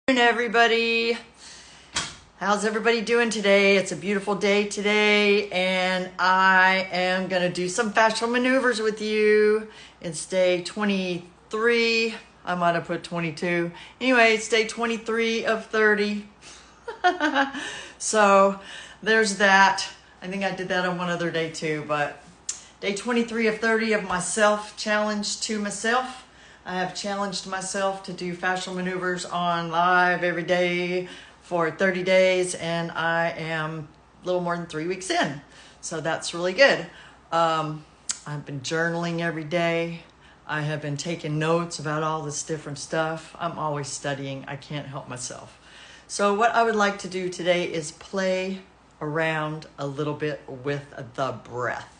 Everybody, how's everybody doing today? It's a beautiful day today, and I am gonna do some fascial maneuvers with you. It's day 23. I might have put 22. Anyway, it's day 23 of 30. So there's that. I think I did that on one other day too, but day 23 of 30 of my self challenge to myself. I have challenged myself to do fascial maneuvers on live every day for 30 days, and I am a little more than 3 weeks in. So that's really good. I've been journaling every day. I have been taking notes about all this different stuff. I'm always studying. I can't help myself. So what I would like to do today is play around a little bit with the breath.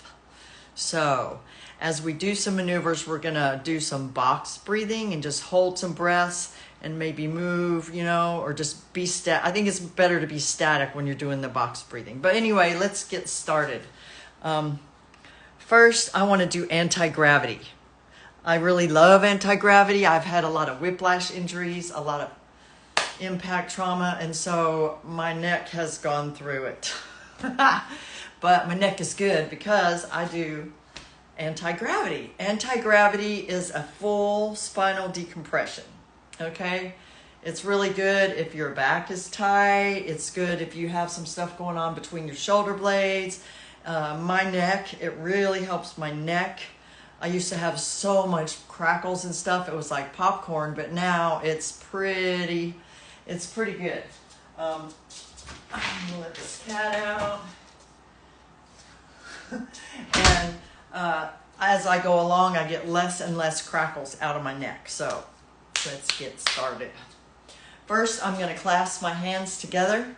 So as we do some maneuvers, we're gonna do some box breathing and just hold some breaths and maybe move, or just be static. I think it's better to be static when you're doing the box breathing. But anyway, let's get started. First, I wanna do anti-gravity. I really love anti-gravity. I've had a lot of whiplash injuries, a lot of impact trauma, and so my neck has gone through it. But my neck is good because I do anti-gravity. Anti-gravity is a full spinal decompression, okay? It's really good if your back is tight. It's good if you have some stuff going on between your shoulder blades. My neck, it really helps my neck. I used to have so much crackles and stuff. It was like popcorn, but now it's pretty good. I'm gonna let this cat out. And as I go along, I get less and less crackles out of my neck. So let's get started. First, I'm going to clasp my hands together,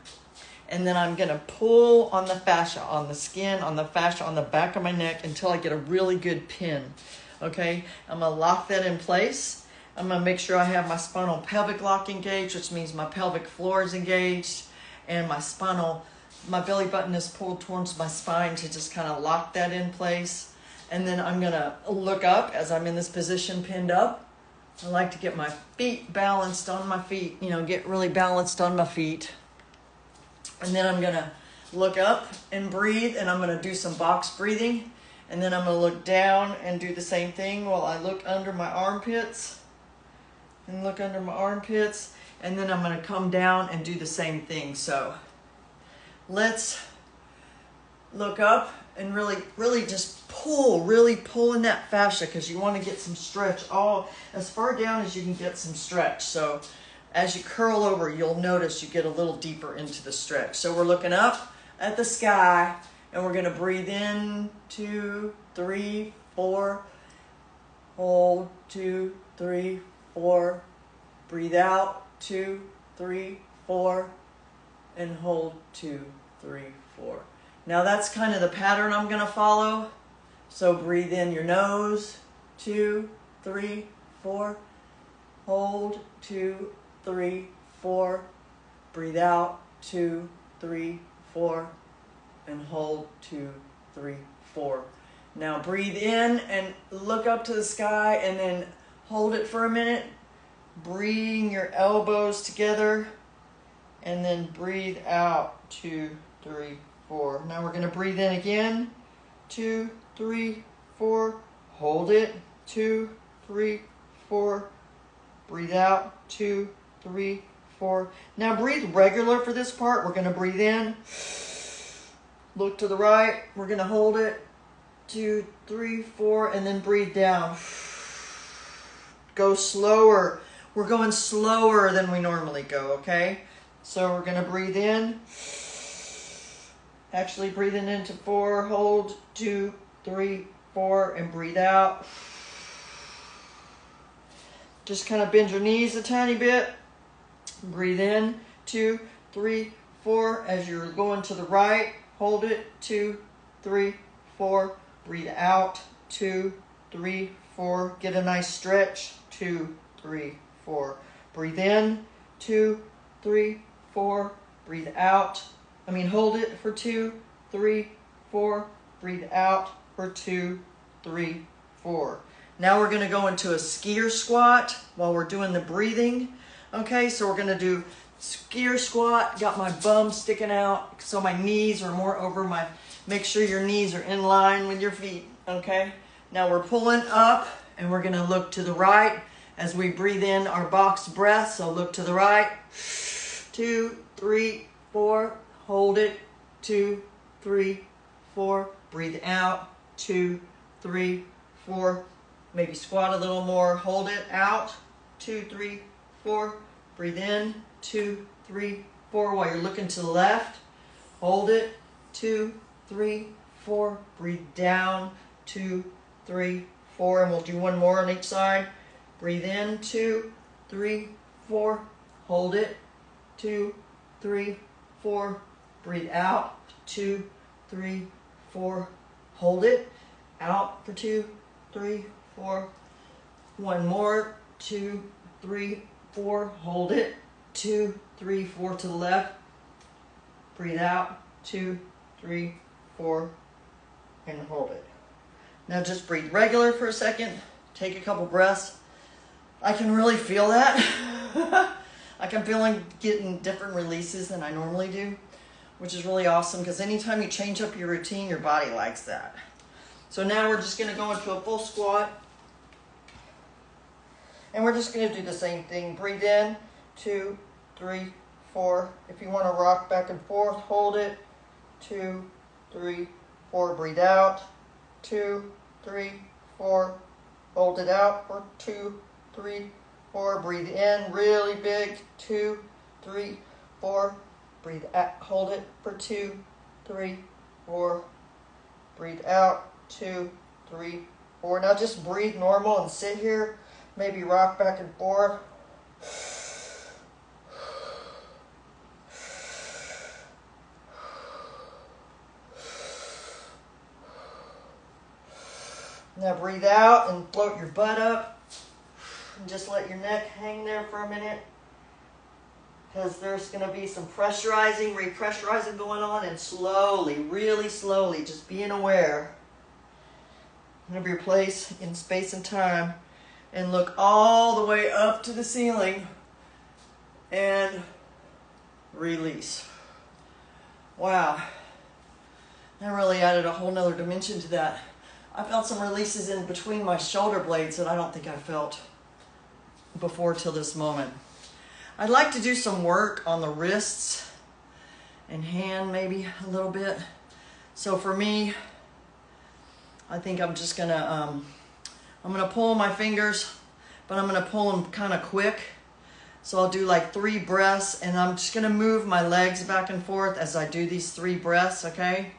and then I'm going to pull on the fascia, on the skin, on the fascia, on the back of my neck until I get a really good pin. Okay, I'm going to lock that in place. I'm going to make sure I have my spinal pelvic lock engaged, which means my pelvic floor is engaged, and my belly button is pulled towards my spine to just kind of lock that in place. And then I'm gonna look up as I'm in this position pinned up. I like to get my feet balanced on my feet, get really balanced on my feet. And then I'm gonna look up and breathe, and I'm gonna do some box breathing. And then I'm gonna look down and do the same thing while I look under my armpits. And look under my armpits. And then I'm gonna come down and do the same thing. So let's look up and really just pull in that fascia, because you want to get some stretch all as far down as you can get some stretch. So as you curl over, you'll notice you get a little deeper into the stretch. So we're looking up at the sky, and we're going to breathe in 2, 3, 4, hold 2, 3, 4, breathe out 2, 3, 4, and hold 2, 3, 4. Now that's kind of the pattern I'm going to follow. So breathe in your nose, 2, 3, 4. Hold, 2, 3, 4. Breathe out, 2, 3, 4. And hold, 2, 3, 4. Now breathe in and look up to the sky, and then hold it for a minute. Bring your elbows together, and then breathe out, 2, 3, 4. Now we're going to breathe in again, 2, 3, 4. Hold it, 2, 3, 4. Breathe out, 2, 3, 4. Now breathe regular for this part. We're going to breathe in, look to the right. We're going to hold it, 2, 3, 4, and then breathe down. Go slower. We're going slower than we normally go, okay? So we're going to breathe in. Actually breathing into 4, hold 2, 3, 4, and breathe out. Just kind of bend your knees a tiny bit. Breathe in, 2, 3, 4. As you're going to the right, hold it, 2, 3, 4. Breathe out, 2, 3, 4. Get a nice stretch, 2, 3, 4. Breathe in, 2, 3, 4. Breathe out. Hold it for 2, 3, 4. Breathe out for 2, 3, 4. Now we're going to go into a skier squat while we're doing the breathing. Okay, so we're gonna do skier squat. Got my bum sticking out so my knees are more over my, make sure your knees are in line with your feet, okay? Now we're pulling up and we're gonna look to the right as we breathe in our box breath. So look to the right, 2, 3, 4, hold it, 2, 3, 4, breathe out, 2, 3, 4, maybe squat a little more, hold it out, 2, 3, 4, breathe in, 2, 3, 4, while you're looking to the left, hold it, 2, 3, 4, breathe down, 2, 3, 4, and we'll do one more on each side, breathe in, 2, 3, 4, hold it, 2, 3, 4, breathe out, 2, 3, 4, hold it, out for 2, 3, 4, one more, 2, 3, 4, hold it, 2, 3, 4 to the left, breathe out, 2, 3, 4, and hold it. Now just breathe regular for a second, take a couple breaths. I can really feel that. I can feel getting different releases than I normally do, which is really awesome because anytime you change up your routine, your body likes that. So now we're just going to go into a full squat. And we're just going to do the same thing. Breathe in, 2, 3, 4. If you want to rock back and forth, hold it, 2, 3, 4. Breathe out, 2, 3, 4. Hold it out for 2, 3, 4. Breathe in really big, 2, 3, 4. Breathe out, hold it for 2, 3, 4. Breathe out, 2, 3, 4. Now just breathe normal and sit here. Maybe rock back and forth. Now breathe out and float your butt up. And just let your neck hang there for a minute. Because there's going to be some pressurizing, repressurizing going on. And slowly, really slowly, just being aware of your place in space and time. And look all the way up to the ceiling and release. Wow. That really added a whole nother dimension to that. I felt some releases in between my shoulder blades that I don't think I felt before till this moment. I'd like to do some work on the wrists and hand maybe a little bit. So for me, I think I'm just gonna I'm going to pull my fingers, but I'm going to pull them kind of quick. So I'll do like 3 breaths, and I'm just going to move my legs back and forth as I do these 3 breaths, okay?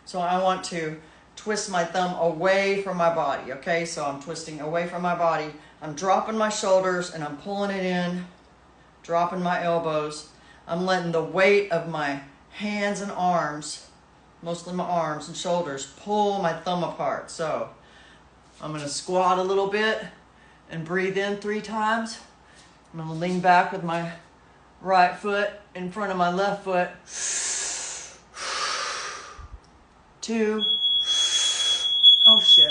So I want to twist my thumb away from my body, okay? So I'm twisting away from my body. I'm dropping my shoulders, and I'm pulling it in, dropping my elbows. I'm letting the weight of my hands and arms, mostly my arms and shoulders, pull my thumb apart. So I'm going to squat a little bit and breathe in 3 times. I'm going to lean back with my right foot in front of my left foot. 2. Oh shit.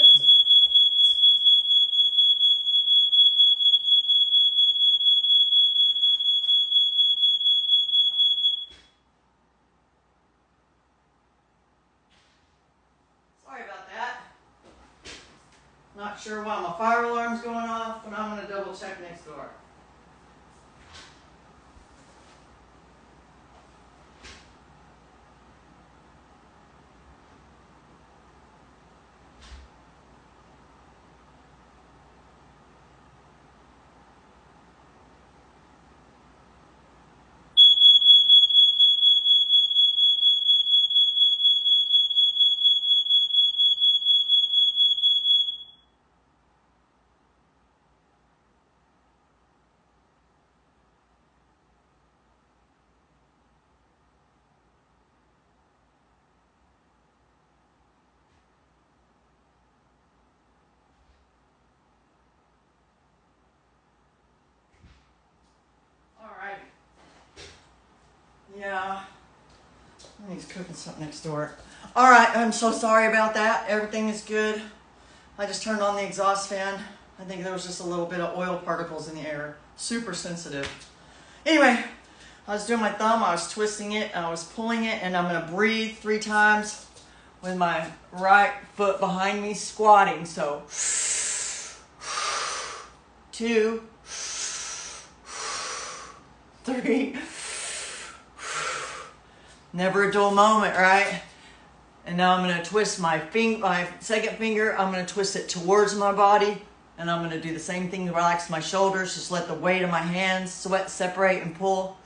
Sorry about that. Not sure why my fire alarm's going off, but I'm going to double check next door. Yeah. He's cooking something next door. All right, I'm so sorry about that. Everything is good. I just turned on the exhaust fan. I think there was just a little bit of oil particles in the air. super sensitive. Anyway, I was doing my thumb, I was twisting it, I was pulling it, and I'm gonna breathe 3 times with my right foot behind me, squatting. So 2, 3. Never a dull moment, right? And now I'm gonna twist my second finger, I'm gonna twist it towards my body, and I'm gonna do the same thing to relax my shoulders, just let the weight of my hands separate and pull.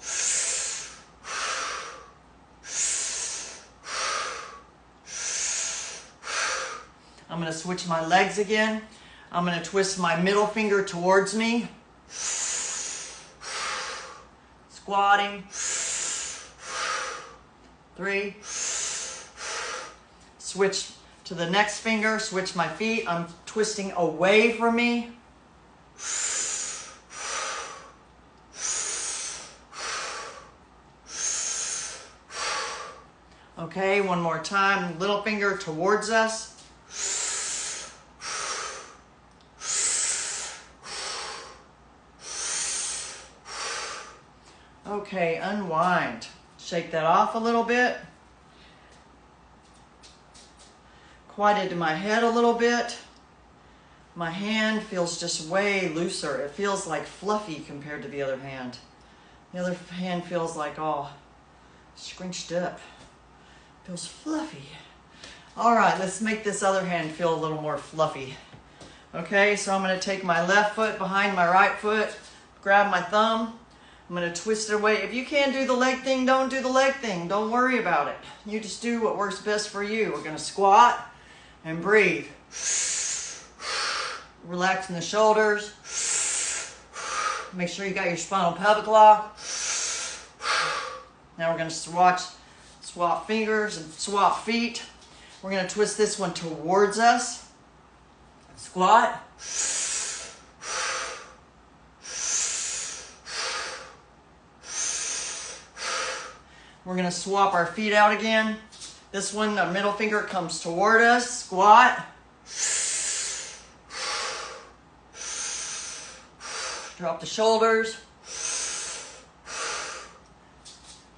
I'm gonna switch my legs again. I'm gonna twist my middle finger towards me. Squatting. 3. Switch to the next finger, switch my feet. I'm twisting away from me. Okay, one more time. Little finger towards us. Okay, unwind. Shake that off a little bit. Quieted my head a little bit. My hand feels just way looser. It feels like fluffy compared to the other hand. The other hand feels like all scrunched up. Feels fluffy. All right, let's make this other hand feel a little more fluffy. Okay, so I'm gonna take my left foot behind my right foot, grab my thumb. I'm going to twist it away. If you can't do the leg thing, don't do the leg thing. Don't worry about it. You just do what works best for you. We're going to squat and breathe. Relaxing the shoulders. Make sure you got your spinal pelvic lock. Now we're going to swap fingers and swap feet. We're going to twist this one towards us. Squat. We're going to swap our feet out again. This one, the middle finger comes toward us. Squat. Drop the shoulders.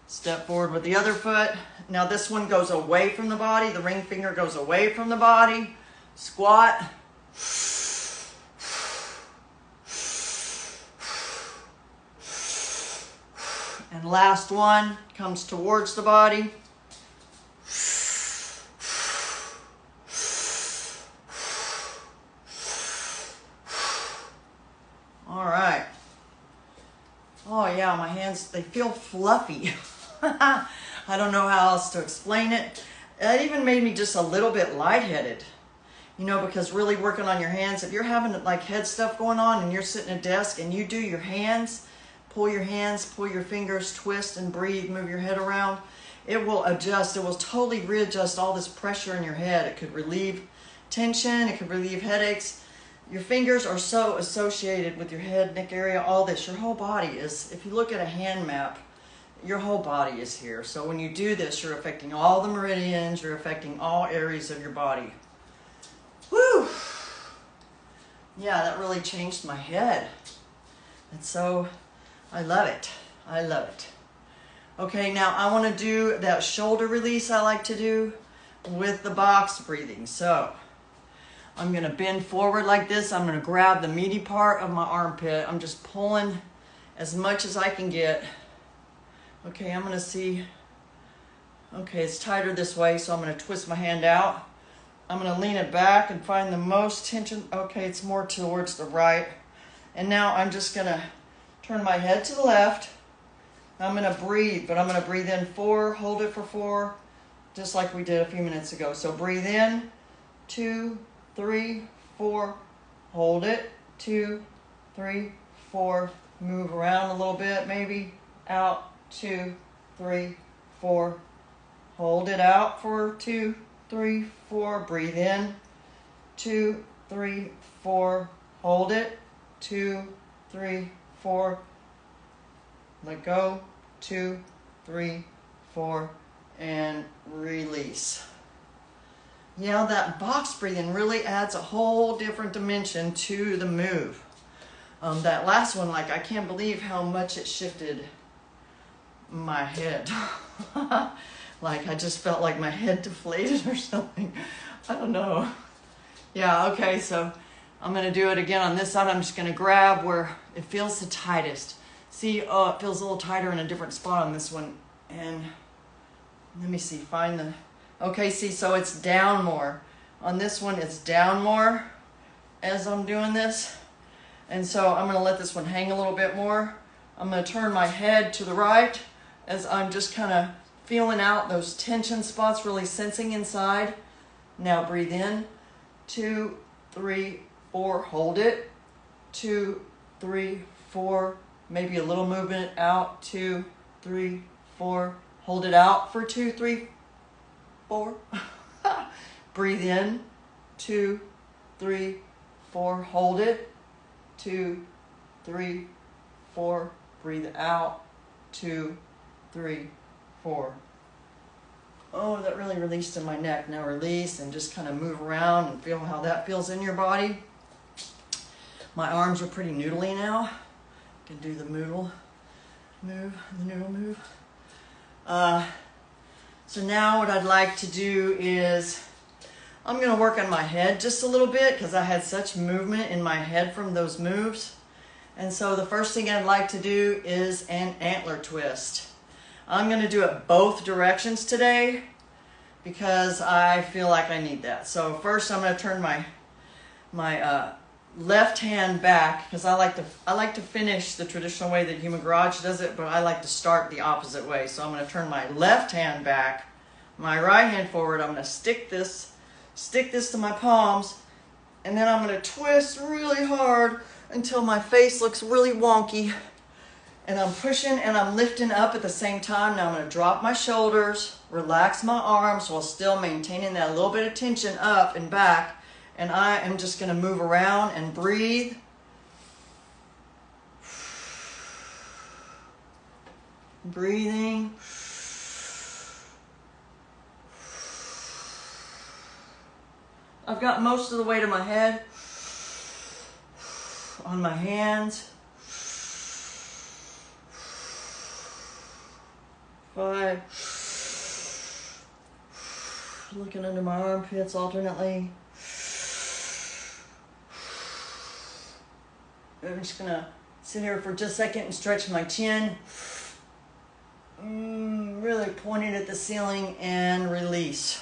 Step forward with the other foot. Now this one goes away from the body. The ring finger goes away from the body. Squat. And last one comes towards the body. All right. Oh yeah, my hands, they feel fluffy. I don't know how else to explain it. It even made me just a little bit lightheaded. You know, because really working on your hands, if you're having like head stuff going on and you're sitting at a desk and you do your hands, pull your hands, pull your fingers, twist and breathe, move your head around. It will adjust. It will totally readjust all this pressure in your head. It could relieve tension. It could relieve headaches. Your fingers are so associated with your head, neck area, all this. Your whole body is, if you look at a hand map, your whole body is here. So when you do this, you're affecting all the meridians. You're affecting all areas of your body. Woo! Yeah, that really changed my head. And so I love it. I love it. Okay, now I want to do that shoulder release I like to do with the box breathing. So I'm going to bend forward like this. I'm going to grab the meaty part of my armpit. I'm just pulling as much as I can get. Okay, I'm going to see. Okay, it's tighter this way, so I'm going to twist my hand out. I'm going to lean it back and find the most tension. Okay, it's more towards the right. And now I'm just going to turn my head to the left. I'm going to breathe, but I'm going to breathe in 4, hold it for 4, just like we did a few minutes ago. So breathe in, 2, 3, 4, hold it, 2, 3, 4, move around a little bit maybe, out, 2, 3, 4, hold it out for 2, 3, 4, breathe in, 2, 3, 4, hold it, 2, 3, 4, let go, 2, 3, 4, and release. Yeah, that box breathing really adds a whole different dimension to the move. That last one, like, I can't believe how much it shifted my head. Like, I just felt like my head deflated or something. I don't know. Yeah, okay, so I'm going to do it again on this side. I'm just going to grab where it feels the tightest. See, oh, it feels a little tighter in a different spot on this one. And let me see, find the... Okay, see, so it's down more. On this one, it's down more as I'm doing this. And so I'm going to let this one hang a little bit more. I'm going to turn my head to the right as I'm just kind of feeling out those tension spots, really sensing inside. Now breathe in. 2, 3, 4. Hold it. 2, 3, 4. Maybe a little movement out. 2, 3, 4. Hold it out for 2, 3, 4. Breathe in. 2, 3, 4. Hold it. 2, 3, 4. Breathe out. 2, 3, 4. Oh, that really released in my neck. Now release and just kind of move around and feel how that feels in your body. My arms are pretty noodly now. I can do the noodle move, the noodle move. So now what I'd like to do is I'm going to work on my head just a little bit because I had such movement in my head from those moves. And so the first thing I'd like to do is an antler twist. I'm going to do it both directions today because I feel like I need that. So first I'm going to turn my left hand back because I like to finish the traditional way that Human Garage does it, but I like to start the opposite way. So I'm going to turn my left hand back, my right hand forward. I'm going to stick this to my palms, and then I'm going to twist really hard until my face looks really wonky. And I'm pushing and I'm lifting up at the same time. Now I'm going to drop my shoulders, relax my arms while still maintaining that little bit of tension up and back. And I am just going to move around and breathe. Breathing. I've got most of the weight of my head on my hands. 5. Looking under my armpits alternately. I'm just going to sit here for just a second and stretch my chin. Really pointing at the ceiling and release.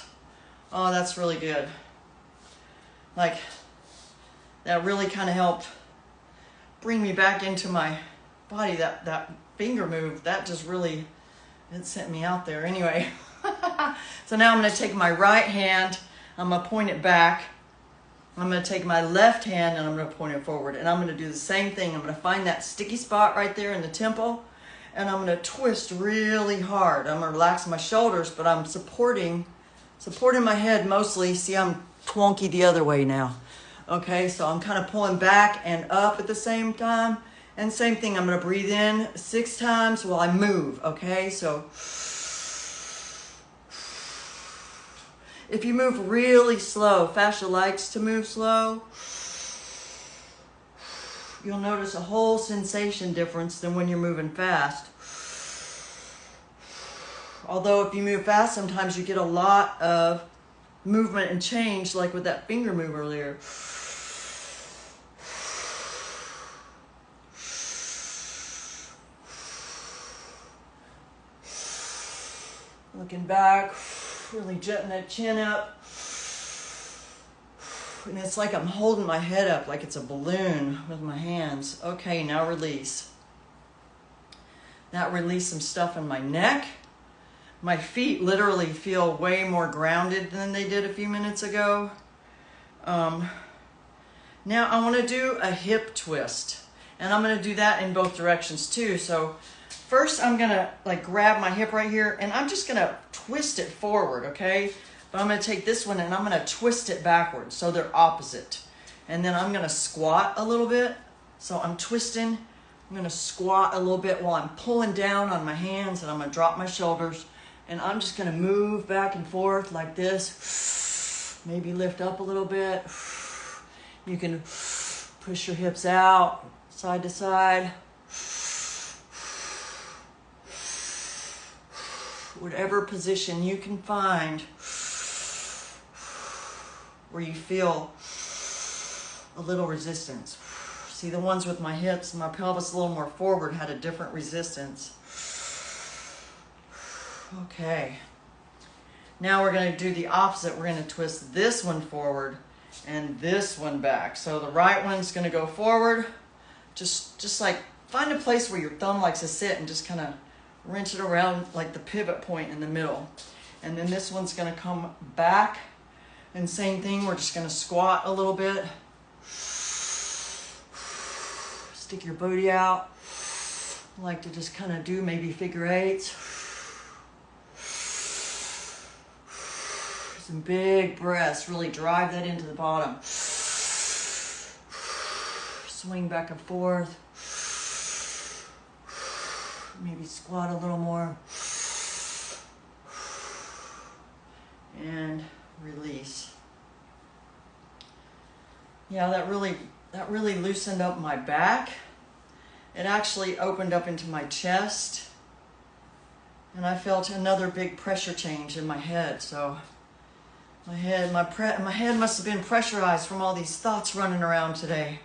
Oh, that's really good. Like, that really kind of helped bring me back into my body. That finger move, that just really... it sent me out there. Anyway, so now I'm going to take my right hand, I'm going to point it back. I'm going to take my left hand and I'm going to point it forward. And I'm going to do the same thing. I'm going to find that sticky spot right there in the temple. And I'm going to twist really hard. I'm going to relax my shoulders, but I'm supporting my head mostly. See, I'm twonky the other way now. Okay, so I'm kind of pulling back and up at the same time. And same thing, I'm going to breathe in 6 times while I move, okay? So if you move really slow, fascia likes to move slow, you'll notice a whole sensation difference than when you're moving fast. Although if you move fast, sometimes you get a lot of movement and change, like with that finger move earlier. Looking back, really jutting that chin up. And it's like I'm holding my head up like it's a balloon with my hands. Okay, now release. That released some stuff in my neck. My feet literally feel way more grounded than they did a few minutes ago. Now I want to do a hip twist. And I'm going to do that in both directions too. So first I'm going to like grab my hip right here and I'm just going to twist it forward, okay? But I'm going to take this one and I'm going to twist it backwards so they're opposite. And then I'm going to squat a little bit. So I'm twisting. I'm going to squat a little bit while I'm pulling down on my hands, and I'm going to drop my shoulders. And I'm just going to move back and forth like this. Maybe lift up a little bit. You can push your hips out, side to side. Whatever position you can find where you feel a little resistance. See, the ones with my hips and my pelvis a little more forward had a different resistance. Okay. Now we're going to do the opposite. We're going to twist this one forward and this one back. So the right one's going to go forward. Just like find a place where your thumb likes to sit and just kind of wrench it around like the pivot point in the middle. And then this one's going to come back. And same thing, we're just going to squat a little bit. Stick your booty out. I like to just kind of do maybe figure eights. Some big breaths, really drive that into the bottom. Swing back and forth. Maybe squat a little more. And release. Yeah, that really loosened up my back. It actually opened up into my chest. And I felt another big pressure change in my head. So my head must have been pressurized from all these thoughts running around today.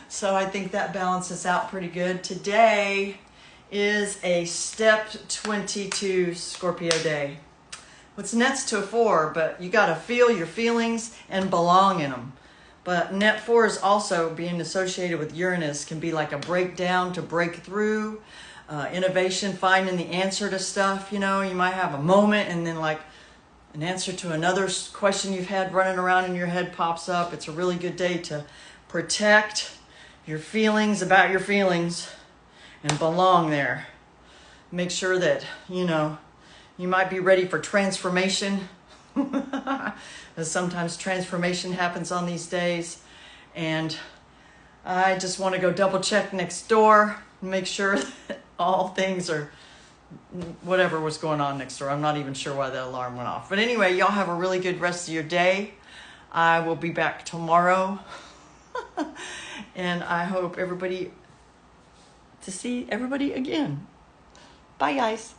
So I think that balances out pretty good. Today is a step 22 Scorpio day. It's next to a 4, but you got to feel your feelings and belong in them. But net 4 is also being associated with Uranus, can be like a breakdown to break through, innovation, finding the answer to stuff. You know, you might have a moment and then like an answer to another question you've had running around in your head pops up. It's a really good day to protect your feelings about your feelings and belong there. Make sure that, you know, you might be ready for transformation. Because sometimes transformation happens on these days. And I just want to go double check next door and make sure that all things are whatever was going on next door. I'm not even sure why the alarm went off. But anyway, y'all have a really good rest of your day. I will be back tomorrow. And I hope to see everybody again. Bye, guys.